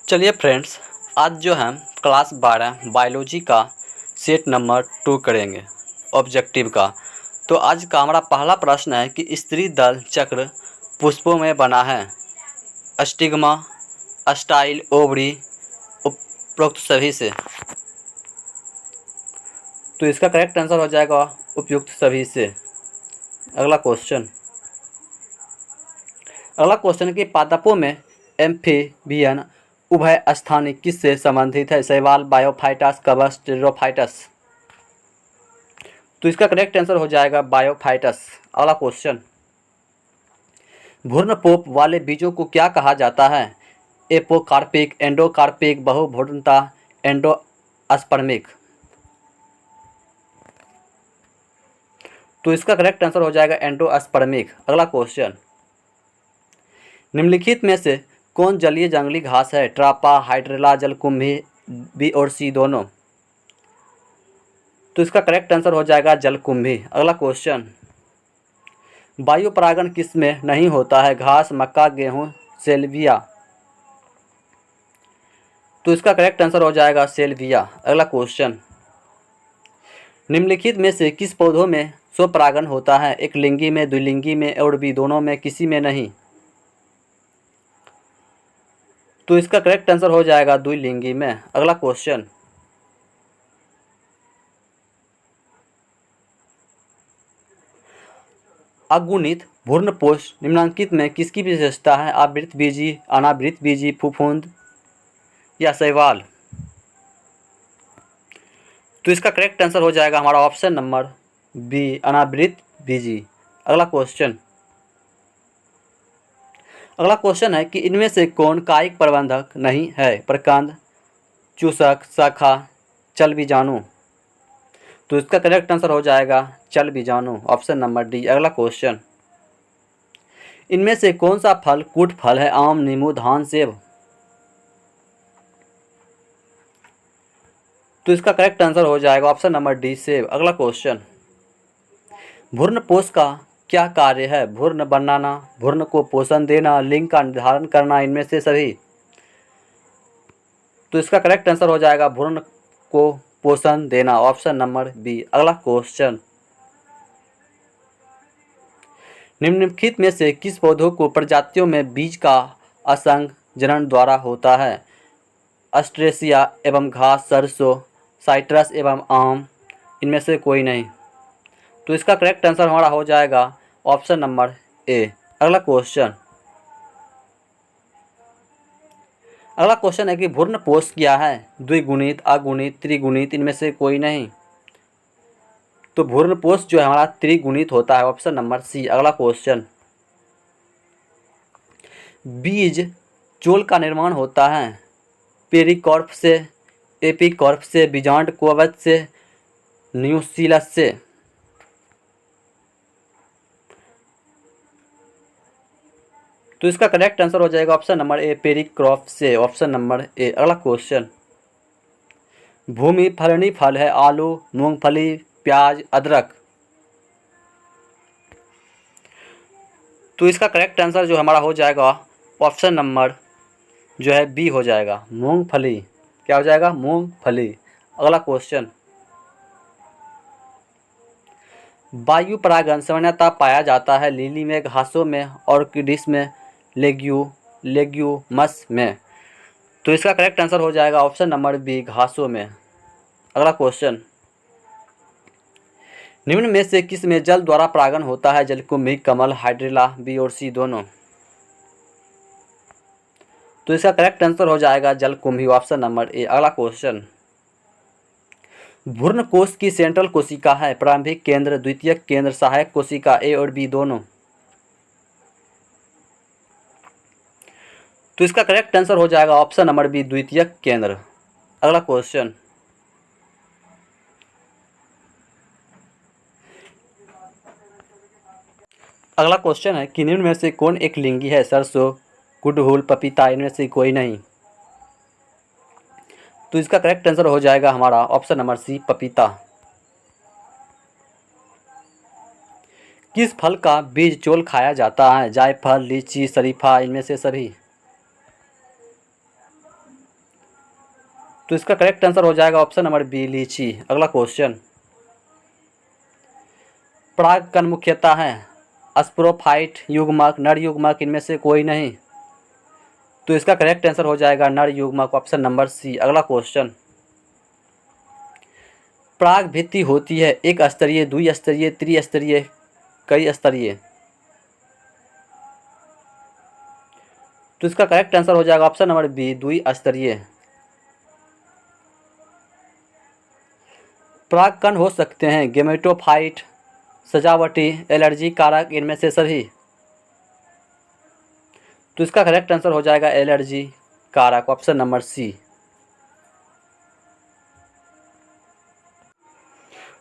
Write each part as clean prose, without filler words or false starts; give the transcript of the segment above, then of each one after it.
चलिए फ्रेंड्स, आज जो हम क्लास 12 बायोलॉजी का सेट नंबर 2 करेंगे ऑब्जेक्टिव का। तो आज का हमारा पहला प्रश्न है कि स्त्री दल चक्र पुष्पों में बना है। स्टिग्मा, स्टाइल, ओवरी, उपरोक्त सभी से। तो इसका करेक्ट आंसर हो जाएगा उपयुक्त सभी से। अगला क्वेश्चन है कि पादपों में एम्फीबियन उभय स्थानी किससे संबंधित है? शैवाल, बायोफाइटस, कवच, टेरोफाइटस। तो इसका करेक्ट आंसर हो जाएगा बायोफाइटस। अगला क्वेश्चन, भ्रूणपोप वाले बीजों को क्या कहा जाता है? एपोकार्पिक, एंडोकार्पिक, बहुभ्रूणता, एंडोस्पर्मिक। तो इसका करेक्ट आंसर हो जाएगा एंडोस्पर्मिक। अगला क्वेश्चन, निम्नलिखित में से कौन जलीय जंगली घास है? ट्रापा, हाइड्रेला, जलकुंभी, बी और सी दोनों। तो इसका करेक्ट आंसर हो जाएगा जलकुंभी। अगला क्वेश्चन, वायु परागण किस में नहीं होता है? घास, मक्का, गेहूं, सेल्विया। तो इसका करेक्ट आंसर हो जाएगा सेल्विया। अगला क्वेश्चन, निम्नलिखित में से किस पौधों में स्वपरागण होता है? एक लिंगी में, द्विलिंगी में और बी दोनों में, किसी में नहीं। तो इसका करेक्ट आंसर हो जाएगा द्विलिंगी में। अगला क्वेश्चन, अगुणित भ्रूणपोष निम्नलिखित में किसकी विशेषता है? आवृतबीजी, अनावृतबीजी, फफूंद या शैवाल। तो इसका करेक्ट आंसर हो जाएगा हमारा ऑप्शन नंबर बी, अनावृतबीजी। अगला क्वेश्चन है कि इनमें से कौन कायिक प्रबंधक नहीं है? प्रकंद, चूसक, शाखा, चल बीजाणु। तो इसका करेक्ट आंसर हो जाएगा चल बीजाणु, ऑप्शन नंबर डी। अगला क्वेश्चन, इनमें से कौन सा फल कूट फल है? आम, नींबू, धान, सेब। तो इसका करेक्ट आंसर हो जाएगा ऑप्शन नंबर डी, सेब। अगला क्वेश्चन, भ्रूणपोष का क्या कार्य है? भ्रूण बनाना, भ्रूण को पोषण देना, लिंग का निर्धारण करना, इनमें से सभी। तो इसका करेक्ट आंसर हो जाएगा भ्रूण को पोषण देना, ऑप्शन नंबर बी। अगला क्वेश्चन, निम्नलिखित में से किस पौधों को प्रजातियों में बीज का असंग जनन द्वारा होता है? अस्ट्रेसिया एवं घास, सरसों, साइट्रस एवं आम, इनमें से कोई नहीं। तो इसका करेक्ट आंसर हमारा हो जाएगा ऑप्शन नंबर ए। अगला क्वेश्चन है कि भ्रूणपोष क्या है? द्विगुणित, अगुणित, त्रिगुणित, इनमें से कोई नहीं। तो भ्रूणपोष जो है हमारा त्रिगुणित होता है, ऑप्शन नंबर सी। अगला क्वेश्चन, बीज चोल का निर्माण होता है पेरिकॉर्प से, एपिकॉर्प से, बीजांड कवच से, न्यूक्लियस से। तो इसका करेक्ट आंसर हो जाएगा ऑप्शन नंबर ए, पेरिकॉर्प से, ऑप्शन नंबर ए। अगला क्वेश्चन, भूमि फलनी फल है? आलू, मूंगफली, प्याज, अदरक। तो इसका करेक्ट आंसर जो हमारा हो जाएगा ऑप्शन नंबर जो है बी हो जाएगा, मूंगफली। क्या हो जाएगा? मूंगफली। अगला क्वेश्चन, वायु परागण सामान्यतः पाया जाता है लिली में, घासों में, ऑर्किड्स में, लेग्यूमस में। तो इसका करेक्ट आंसर हो जाएगा ऑप्शन नंबर बी, घासों में। अगला क्वेश्चन, निम्न में से किस में जल द्वारा परागण होता है? जलकुंभी, कमल, हाइड्रेला, बी और सी दोनों। तो इसका करेक्ट आंसर हो जाएगा जलकुंभी, ऑप्शन नंबर ए। अगला क्वेश्चन, भ्रूणकोश की सेंट्रल कोशिका है? प्रारंभिक केंद्र, द्वितीयक केंद्र, सहायक कोशिका, ए और बी दोनों। तो इसका करेक्ट आंसर हो जाएगा ऑप्शन नंबर बी, द्वितीयक केंद्र। अगला क्वेश्चन, है कि निम्न में से कौन एक लिंगी है? सरसों, गुड़हल, पपीता, इनमें से कोई नहीं। तो इसका करेक्ट आंसर हो जाएगा हमारा ऑप्शन नंबर सी, पपीता। किस फल का बीज चोल खाया जाता है? जायफल, लीची, शरीफा, इनमें से सभी। तो इसका करेक्ट आंसर हो जाएगा ऑप्शन नंबर बी, लीची। अगला क्वेश्चन, पराग कण मुख्यतः है स्पोरोफाइट, युग्मक, नर युग्मक, इनमें से कोई नहीं। तो इसका करेक्ट आंसर हो जाएगा नर युग्मक, ऑप्शन नंबर सी। अगला क्वेश्चन, पराग भित्ति होती है एक स्तरीय, द्विस्तरीय, त्रिस्तरीय, कई स्तरीय। तो इसका करेक्ट आंसर हो जाएगा ऑप्शन नंबर बी, द्विस्तरीय। परागकण हो सकते हैं गेमेटोफाइट, सजावटी, एलर्जी कारक, इनमें से सभी। तो इसका करेक्ट आंसर हो जाएगा एलर्जी कारक, ऑप्शन नंबर सी।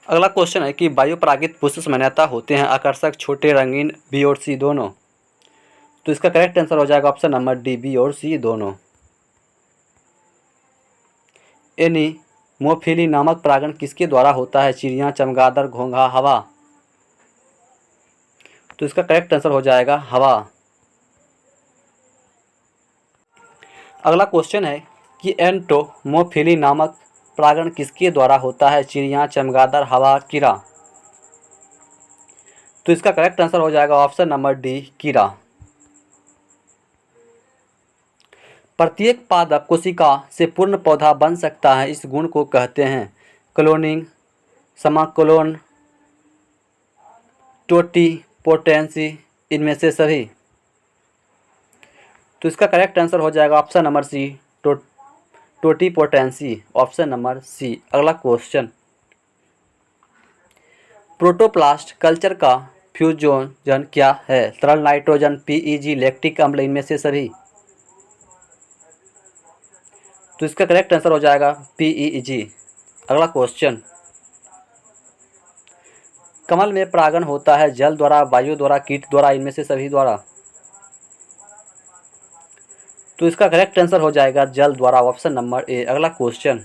अगला क्वेश्चन है कि वायु परागित पुष्प सामान्यतः होते हैं आकर्षक, छोटे, रंगीन, बी और सी दोनों। तो इसका करेक्ट आंसर हो जाएगा ऑप्शन नंबर डी, बी और सी दोनों। एनीमोफिली नामक परागण किसके द्वारा होता है? चिड़िया, चमगादड़, घोंघा, हवा। तो इसका करेक्ट आंसर हो जाएगा हवा। अगला क्वेश्चन है कि एंटोमोफिली नामक परागण किसके द्वारा होता है? चिड़िया, चमगादड़, हवा, कीड़ा। तो इसका करेक्ट आंसर हो जाएगा ऑप्शन नंबर डी, कीड़ा। प्रत्येक पादप कोशिका से पूर्ण पौधा बन सकता है, इस गुण को कहते हैं क्लोनिंग, समाक्लोन, टोटीपोटेंसी, इनमें से सभी। तो इसका करेक्ट आंसर हो जाएगा option number C, totipotency, option number C. अगला क्वेश्चन, प्रोटोप्लास्ट कल्चर का फ्यूजन क्या है? तरल नाइट्रोजन, पीईजी, लैक्टिक अम्ल, इनमें से सभी। तो इसका करेक्ट आंसर हो जाएगा पीईजी। अगला क्वेश्चन, कमल में परागण होता है जल द्वारा, वायु द्वारा, कीट द्वारा, इनमें से सभी द्वारा। तो इसका करेक्ट आंसर हो जाएगा जल द्वारा, ऑप्शन नंबर ए। अगला क्वेश्चन,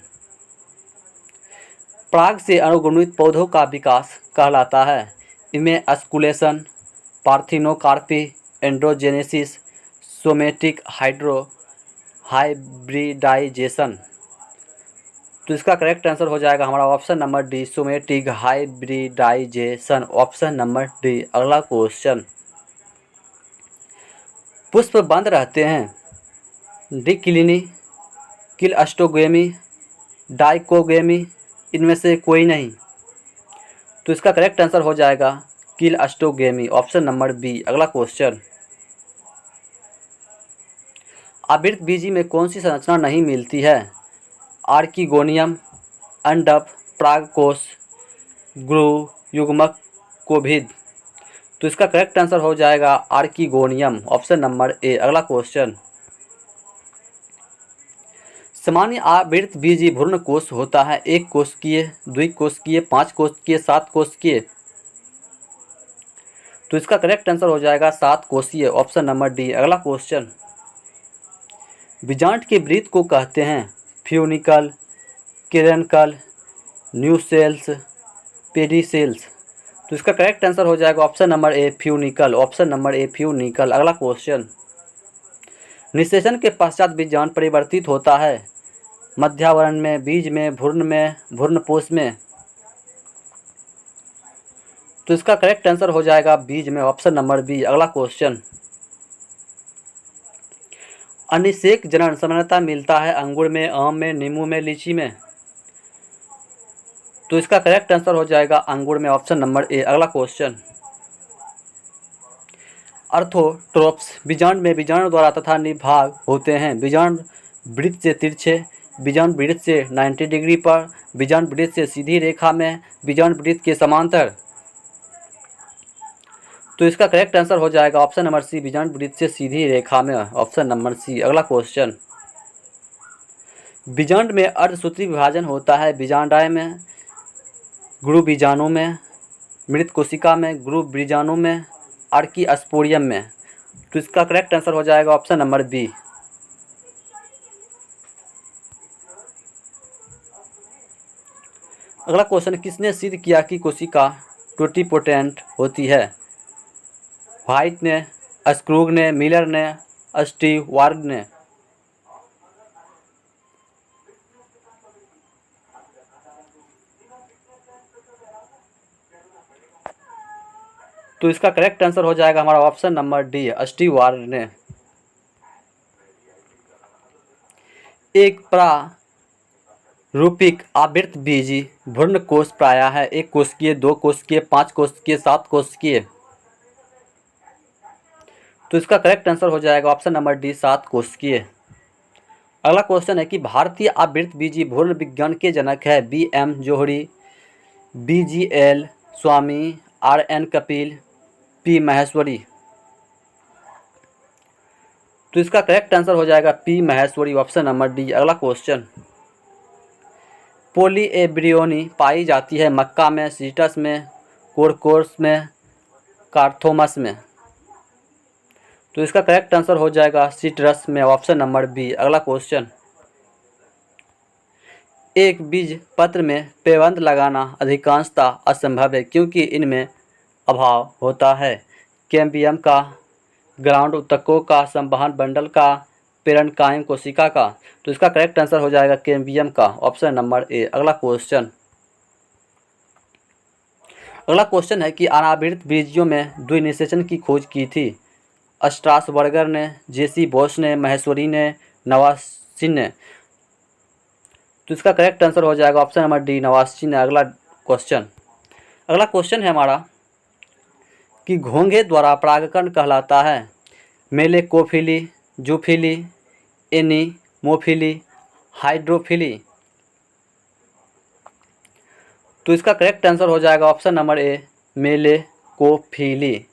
पराग से अनुगुणित पौधों का विकास कहलाता है, इनमें अस्कुलेशन, पार्थिनोकार्पी, एंड्रोजेनेसिस, सोमेटिक हाइब्रिडाइजेशन। तो इसका करेक्ट आंसर हो जाएगा हमारा option number D, somatic hybridization, option number D. अगला क्वेश्चन, पुष्प बंद रहते हैं डिक्लिनी, क्लिस्टोगेमी, डाइकोगेमी, इनमें से कोई नहीं। तो इसका करेक्ट आंसर हो जाएगा क्लिस्टोगेमी, ऑप्शन नंबर बी। अगला क्वेश्चन, आवृत बीजी में कौन सी संरचना नहीं मिलती है? आर्किगोनियम, अंडप, परागकोश, ग्रू, युग्मक, कोभिद। तो इसका करेक्ट आंसर हो जाएगा आर्किगोनियम, ऑप्शन नंबर ए। अगला क्वेश्चन, सामान्य आवृत बीजी भ्रूण कोश होता है एक कोशिकीय, द्विकोशिकीय, 5 कोशिकीय, 7 कोशिकीय। तो इसका करेक्ट आंसर हो जाएगा 7 कोशिकीय, ऑप्शन नंबर डी। अगला क्वेश्चन, बीजांड के वृत्त को कहते हैं फ्यूनिकल, केरनकल, न्यूसेल्स, पेडिसेल्स। तो इसका करेक्ट आंसर हो जाएगा ऑप्शन नंबर ए, फ्यूनिकल, ऑप्शन नंबर ए, फ्यूनिकल। अगला क्वेश्चन, निषेचन के पश्चात बीजांड परिवर्तित होता है मध्यावरण में, बीज में, भ्रूणपोष में। तो इसका करेक्ट आंसर हो जाएगा बीज में, ऑप्शन नंबर बी। अगला क्वेश्चन, अनिषेक जनन सामान्यतः मिलता है अंगूर में, आम में, नींबू में, लीची में। तो इसका करेक्ट आंसर हो जाएगा अंगूर में, ऑप्शन नंबर ए। अगला क्वेश्चन, अर्थोट्रोप्स बीजांड में बीजाणु द्वारा तथा निभाग होते हैं, बीजांड वृत्त से तिरछे, बीजांड वृत्त से 90 डिग्री पर, बीजांड वृत्त से सीधी रेखा में, बीजांड वृत्त के समांतर। तो इसका करेक्ट आंसर हो जाएगा ऑप्शन नंबर सी, बीजांड वृत्त से सीधी रेखा में, ऑप्शन नंबर सी। अगला क्वेश्चन, बीजांड में अर्धसूत्री विभाजन होता है बीजांडाय में, गुरु बीजाणु में, मृत कोशिका में, गुरु बीजाणु में, आर्किस्पोरियम में। तो इसका करेक्ट आंसर हो जाएगा ऑप्शन नंबर बी। अगला क्वेश्चन, किसने सिद्ध किया कि कोशिका टोटीपोटेंट होती है? व्हाइट ने, स्क्रूग ने, मिलर ने, स्टीवार्ड ने। तो इसका करेक्ट आंसर हो जाएगा हमारा ऑप्शन नंबर डी, स्टीवार्ड ने। एक प्रारूपिक आवृतबीजी भ्रूण कोश प्रायः है 1 कोशिकीय, 2 कोशिकीय, 5 कोशिकीय, 7 कोशिकीय। तो इसका करेक्ट आंसर हो जाएगा ऑप्शन नंबर डी, 7 कोशिकीय। अगला क्वेश्चन है कि भारतीय आवृतबीजी भ्रूण विज्ञान के जनक है बी.एम. जोहरी, बी.जी.एल. स्वामी, आर.एन. कपिल, पी. महेश्वरी। तो इसका करेक्ट आंसर हो जाएगा P. Maheshwari, option number D. अगला क्वेश्चन, पोली एब्रियोनी पाई जाती है मक्का में, सीटस में, कोरकोर्स में, कार्थोमस में। तो इसका करेक्ट आंसर हो जाएगा सीट्रस में, ऑप्शन नंबर बी। अगला क्वेश्चन, एक बीज पत्र में पैबंद लगाना अधिकांशतः असंभव है क्योंकि इनमें अभाव होता है कैम्बियम का, ग्राउंड ऊतकों का, संवहन बंडल का, पेरेन्काइम कोशिका का। तो इसका करेक्ट आंसर हो जाएगा कैम्बियम का, ऑप्शन नंबर ए। अगला क्वेश्चन है कि अनावृत बीजियों में द्विनिषेचन की खोज की थी स्ट्रासबर्गर ने, जेसी बोस ने, महेश्वरी ने, नवासिन ने। तो इसका करेक्ट आंसर हो जाएगा ऑप्शन नंबर डी, नवासिन ने। अगला क्वेश्चन है हमारा कि घोंघे द्वारा परागकण कहलाता है मेलेकोफिली, जूफिली, एनीमोफिली, हाइड्रोफिली। तो इसका करेक्ट आंसर हो जाएगा ऑप्शन नंबर ए, मेलेकोफिली,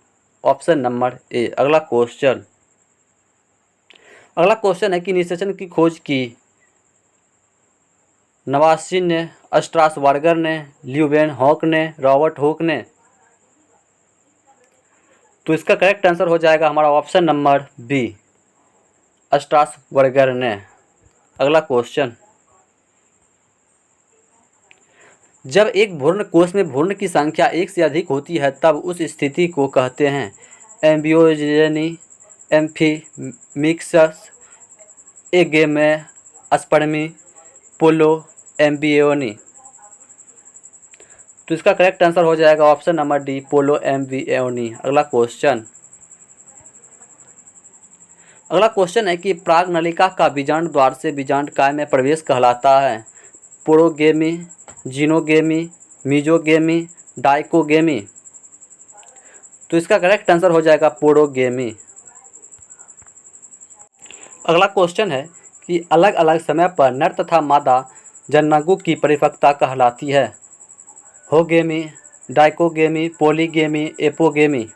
ऑप्शन नंबर ए। अगला क्वेश्चन है कि निषेचन की खोज की नवासिन ने, स्ट्रासबर्गर ने, ल्यूवेनहॉक ने, रॉबर्ट हुक ने। तो इसका करेक्ट आंसर हो जाएगा हमारा ऑप्शन नंबर बी, स्ट्रासबर्गर ने। अगला क्वेश्चन, जब एक भ्रूण कोश में भ्रूण की संख्या 1 से अधिक होती है तब उस स्थिति को कहते हैं एम्ब्रियोजेनी, एम्फीमिक्सस, एगेमेस्पर्मी, पोलो एम्ब्रियोनी। तो इसका करेक्ट आंसर हो जाएगा ऑप्शन नंबर डी, पोलो एम्ब्रियोनी। अगला क्वेश्चन है कि प्रागनलिका का बीजांड द्वार से बीजांड काय में प्रवेश कहलाता है पोरोगेमी, जीनोगेमी, मीजोगेमी, डाइकोगेमी। तो इसका करेक्ट आंसर हो जाएगा पोरोगेमी। अगला क्वेश्चन है कि अलग अलग समय पर नर तथा मादा जननांगों की परिपक्वता कहलाती है होगेमी, डाइकोगेमी, पॉलीगेमी, एपोगेमी।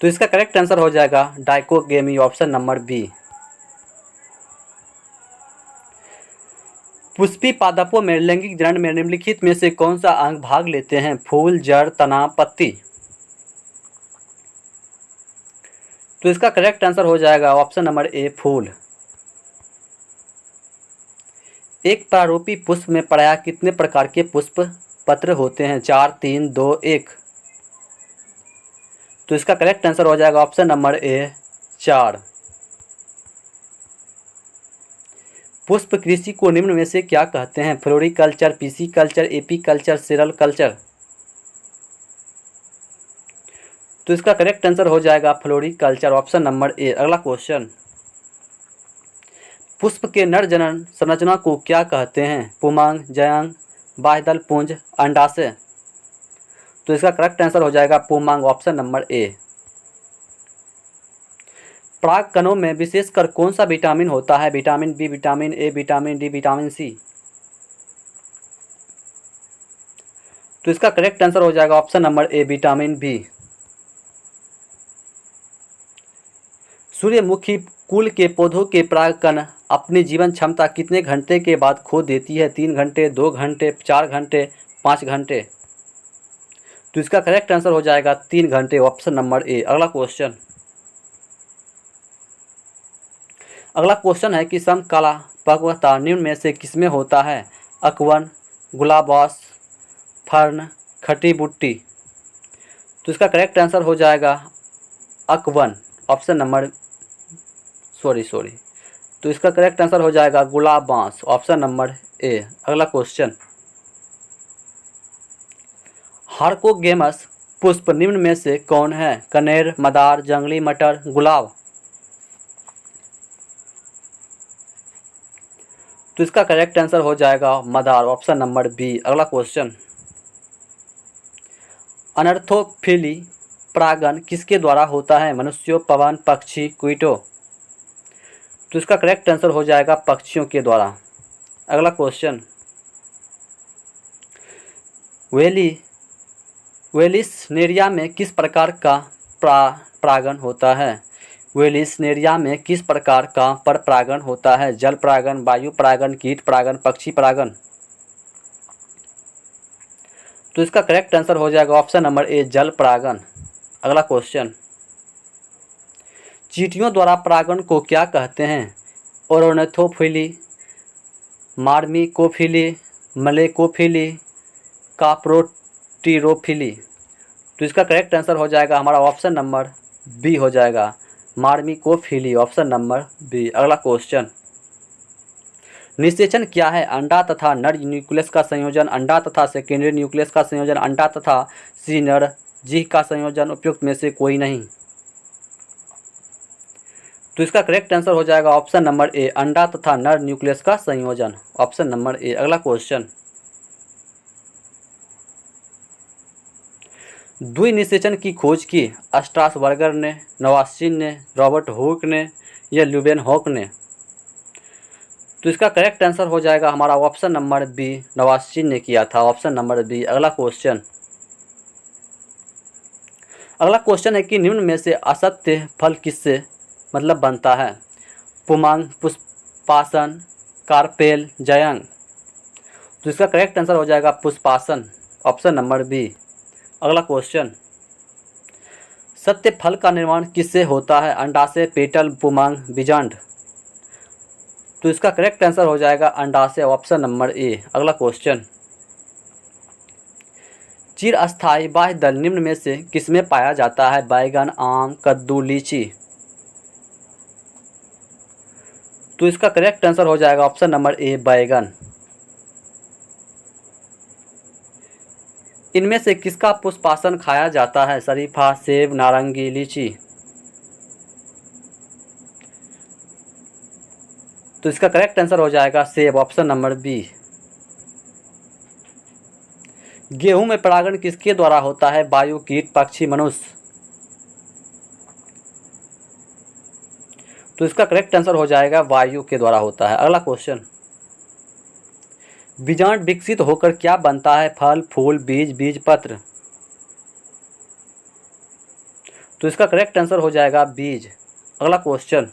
तो इसका करेक्ट आंसर हो जाएगा डाइकोगेमी, ऑप्शन नंबर बी। पुष्पी पादपों में लैंगिक जनन में निम्नलिखित में से कौन सा अंग भाग लेते हैं फूल, जड़, तना, पत्ती। तो इसका करेक्ट आंसर हो जाएगा ऑप्शन नंबर ए, फूल। एक प्रारूपी पुष्प में प्रायः कितने प्रकार के पुष्प पत्र होते हैं 4, 3, 2, 1। तो इसका करेक्ट आंसर हो जाएगा ऑप्शन नंबर ए, 4। पुष्प कृषि को निम्न में से क्या कहते हैं फ्लोरिकल्चर, पिसिकल्चर, एपीकल्चर, सेरिकल्चर। तो इसका करेक्ट आंसर हो जाएगा फ्लोरिकल्चर, ऑप्शन नंबर ए। अगला क्वेश्चन, पुष्प के नर जनन संरचना को क्या कहते हैं पुमांग, जयांग, बाह्यदल पुंज, अंडाशय। तो इसका करेक्ट आंसर हो जाएगा पुमांग, ऑप्शन नंबर ए। परागकणों में विशेषकर कौन सा विटामिन होता है vitamin B, vitamin A, vitamin D, vitamin C. तो इसका करेक्ट आंसर हो जाएगा option number A, vitamin B. सूर्यमुखी कुल के पौधों के परागकण अपनी जीवन क्षमता कितने घंटे के बाद खो देती है 3 घंटे, 2 घंटे, 4 घंटे, 5 घंटे। तो इसका करेक्ट आंसर हो जाएगा 3 घंटे, ऑप्शन नंबर ए। अगला क्वेश्चन है कि समकाला परिपक्वता निम्न में से किसमें होता है अकवन, गुलाबास, फर्न, खटी बुट्टी। तो इसका करेक्ट आंसर हो जाएगा अकवन, ऑप्शन नंबर तो इसका करेक्ट आंसर हो जाएगा गुलाब बांस, ऑप्शन नंबर ए। अगला क्वेश्चन, हार्कोगेमस पुष्प निम्न में से कौन है? कनेर, मदार, जंगली मटर, गुलाब। तो इसका करेक्ट आंसर हो जाएगा मदार, ऑप्शन नंबर बी। अगला क्वेश्चन, अनर्थोफिली परागण किसके द्वारा होता है? मनुष्यों, पवन, पक्षी, कीटों। तो इसका करेक्ट आंसर हो जाएगा पक्षियों के द्वारा। अगला क्वेश्चन, वेलिस्नेरिया में किस प्रकार का परागण होता है? वेलिस्नेरिया में किस प्रकार का पर परागण होता है? जल परागण, वायु परागण, कीट परागण, पक्षी परागण। तो इसका करेक्ट आंसर हो जाएगा ऑप्शन नंबर ए, जल परागण। अगला क्वेश्चन, चींटियों द्वारा परागण को क्या कहते हैं? ओरोनेथोफिली, मार्मिकोफिली, मलेकोफिली, काप्रोटिरोफिली। तो इसका करेक्ट आंसर हो जाएगा हमारा ऑप्शन नंबर बी हो जाएगा, मार्मिकोफिली, ऑप्शन नंबर बी। अगला क्वेश्चन, निषेचन क्या है? अंडा तथा नर न्यूक्लियस का संयोजन, अंडा तथा सेकेंडरी न्यूक्लियस का संयोजन, अंडा तथा सिनर्जी का संयोजन, उपयुक्त में से कोई नहीं। तो इसका करेक्ट आंसर हो जाएगा ऑप्शन नंबर ए, अंडा तथा नर न्यूक्लियस का संयोजन, ऑप्शन नंबर ए। अगला क्वेश्चन, द्विनिषेचन की खोज की स्ट्रासबर्गर ने, नवासिन ने, रॉबर्ट हुक ने या ल्यूवेनहॉक ने। तो इसका करेक्ट आंसर हो जाएगा हमारा ऑप्शन नंबर बी, नवासिन ने किया था, ऑप्शन नंबर बी। अगला क्वेश्चन, अगला क्वेश्चन है कि निम्न में से असत्य फल किससे मतलब बनता है? पुमांग, पुष्पासन, कार्पेल, जयंग। तो इसका करेक्ट आंसर हो जाएगा पुष्पासन, ऑप्शन नंबर बी। अगला क्वेश्चन, सत्य फल का निर्माण किससे होता है? अंडाशय, पेटल, पुमांग, बीजांड। तो इसका करेक्ट आंसर हो जाएगा अंडाशय, ऑप्शन नंबर ए। अगला क्वेश्चन, चिरस्थायी बाह्य दल निम्न में से किसमें पाया जाता है? बैगन, आम, कद्दू, लीची। तो इसका करेक्ट आंसर हो जाएगा ऑप्शन नंबर ए, बैगन। इनमें से किसका पुष्पासन खाया जाता है? शरीफा, सेब, नारंगी, लीची। तो इसका करेक्ट आंसर हो जाएगा सेब, ऑप्शन नंबर बी। गेहूं में परागण किसके द्वारा होता है? वायु, कीट, पक्षी, मनुष्य। तो इसका करेक्ट आंसर हो जाएगा वायु के द्वारा होता है। अगला क्वेश्चन, बीजांड विकसित होकर क्या बनता है? फल, फूल, बीज, बीजपत्र। तो इसका करेक्ट आंसर हो जाएगा बीज। अगला क्वेश्चन,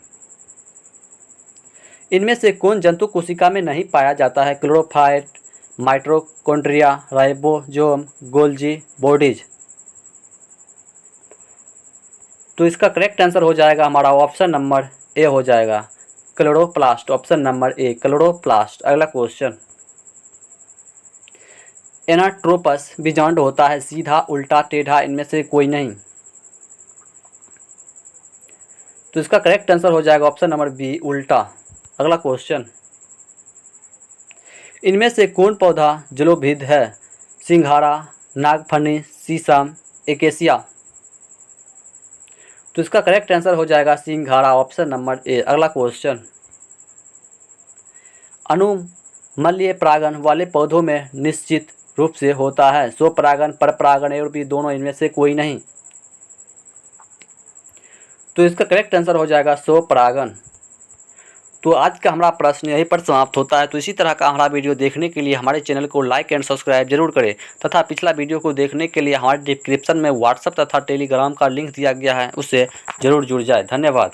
इनमें से कौन जंतु कोशिका में नहीं पाया जाता है? Chlorophyte, mitochondria, ribosome, Golgi bodies. तो इसका करेक्ट आंसर हो जाएगा हमारा ऑप्शन नंबर ए हो जाएगा, क्लोरोप्लास्ट, ऑप्शन नंबर ए, क्लोरोप्लास्ट। अगला क्वेश्चन, एनाट्रोपस बीजांड होता है सीधा, उल्टा, टेढ़ा, इनमें से कोई नहीं। तो इसका करेक्ट आंसर हो जाएगा ऑप्शन नंबर बी, उल्टा। अगला क्वेश्चन, इनमें से कौन पौधा जलोभिद है? सिंघाड़ा, नागफनी, शीशम, एकेसिया। तो इसका करेक्ट आंसर हो जाएगा सिंघाड़ा, ऑप्शन नंबर ए। अगला क्वेश्चन, अनुमल्य परागण वाले पौधों में निश्चित रूप से होता है स्वपरागण, परपरागण, और भी दोनों, इनमें से कोई नहीं। तो इसका करेक्ट आंसर हो जाएगा स्वपरागण। तो आज का हमारा प्रश्न यहीं पर समाप्त होता है। तो इसी तरह का हमारा वीडियो देखने के लिए हमारे चैनल को लाइक एंड सब्सक्राइब जरूर करें तथा पिछला वीडियो को देखने के लिए हमारे डिस्क्रिप्शन में व्हाट्सएप तथा टेलीग्राम का लिंक दिया गया है, उससे जरूर जुड़ जाए। धन्यवाद।